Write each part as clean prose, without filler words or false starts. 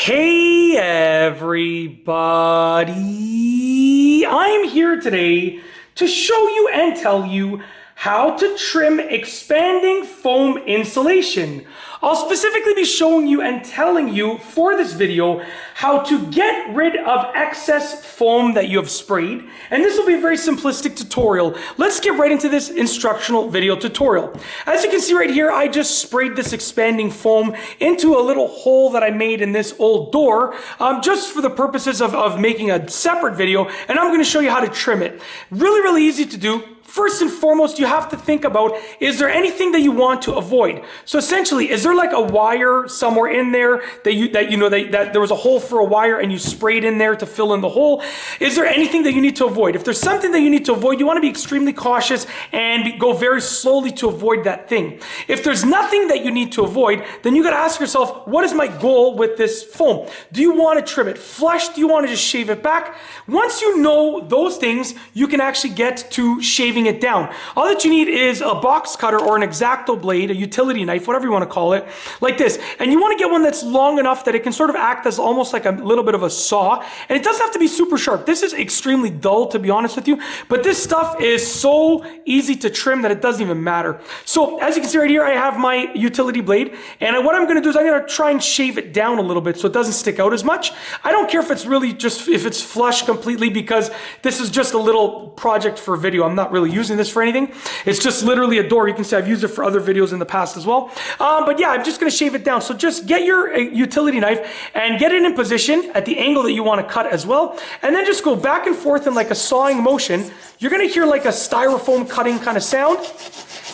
Hey everybody, I'm here today to show you and tell you how to trim expanding foam insulation. I'll specifically be showing you and telling you for this video how to get rid of excess foam that you have sprayed, and this will be a very simplistic tutorial. Let's get right into this instructional video tutorial. As you can see right here, I just sprayed this expanding foam into a little hole that I made in this old door, just for the purposes of making a separate video, and I'm going to show you how to trim it. Really easy to do. First and foremost, you have to think about, is there anything that you want to avoid? So essentially, is there like a wire somewhere in there that there was a hole for a wire and you sprayed in there to fill in the hole? Is there anything that you need to avoid? If there's something that you need to avoid, you want to be extremely cautious and go very slowly to avoid that thing. If there's nothing that you need to avoid, then you got to ask yourself, what is my goal with this foam? Do you want to trim it flush? Do you want to just shave it back? Once you know those things, you can actually get to shaving it down. All that you need is a box cutter or an X-Acto blade, a utility knife, whatever you want to call it, like this. And you want to get one that's long enough that it can sort of act as almost like a little bit of a saw. And it doesn't have to be super sharp. This is extremely dull, to be honest with you, but this stuff is so easy to trim that it doesn't even matter. So as you can see right here, I have my utility blade, and what I'm going to do is I'm going to try and shave it down a little bit so it doesn't stick out as much. I don't care if it's really just, if it's flush completely, because this is just a little project for video. I'm not really using this for anything. It's just literally a door. You can see I've used it for other videos in the past as well. But yeah, I'm just going to shave it down. So just get your utility knife and get it in position at the angle that you want to cut as well. And then just go back and forth in like a sawing motion. You're going to hear like a styrofoam cutting kind of sound.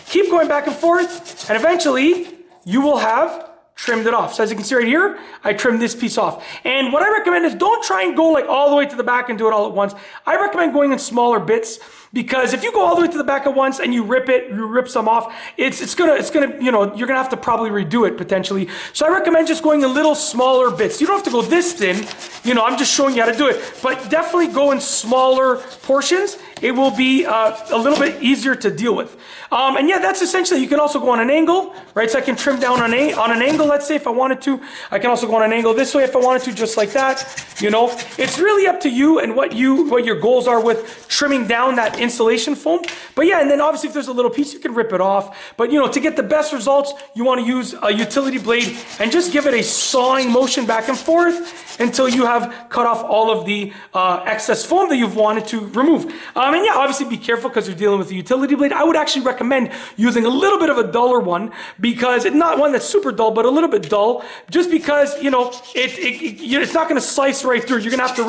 Keep going back and forth, and eventually you will have trimmed it off. So as you can see right here, I trimmed this piece off. And what I recommend is don't try and go like all the way to the back and do it all at once. I recommend going in smaller bits, because if you go all the way to the back at once and you rip some off, it's gonna, you know, you're gonna have to probably redo it potentially. So I recommend just going in little smaller bits. You don't have to go this thin, you know, I'm just showing you how to do it, but definitely go in smaller portions. It will be a little bit easier to deal with. And yeah, that's essentially, you can also go on an angle, right? So I can trim down on an angle, let's say, if I wanted to. I can also go on an angle this way if I wanted to, just like that. You know, it's really up to you and what your goals are with trimming down that insulation foam. But yeah, and then obviously if there's a little piece, you can rip it off. But you know, to get the best results, you want to use a utility blade and just give it a sawing motion back and forth until you have cut off all of the excess foam that you've wanted to remove. And yeah, obviously be careful because you're dealing with a utility blade. I would actually recommend using a little bit of a duller one, because it's not one that's super dull, but a little bit dull, just because, you know, it's not going to slice right through. You're going to have to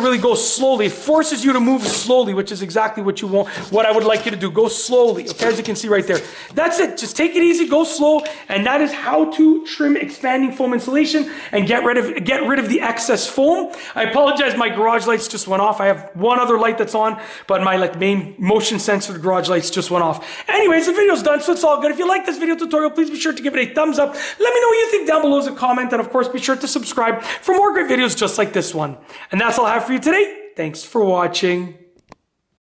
really go slowly. It forces you to move slowly, which is exactly what you want, what I would like you to do. Go slowly, okay, as you can see right there. That's it. Just take it easy, go slow, and that is how to trim expanding foam insulation and get rid of the excess foam. I apologize, my garage lights just went off. I have one other light that's on, but my main motion sensor garage lights just went off. Anyways, the video's done, so it's all good. If you like this video tutorial, please be sure to give it a thumbs up. Let me know what you think down below as a comment, and of course be sure to subscribe for more great videos just like this one. And that's all I have for you today. Thanks for watching.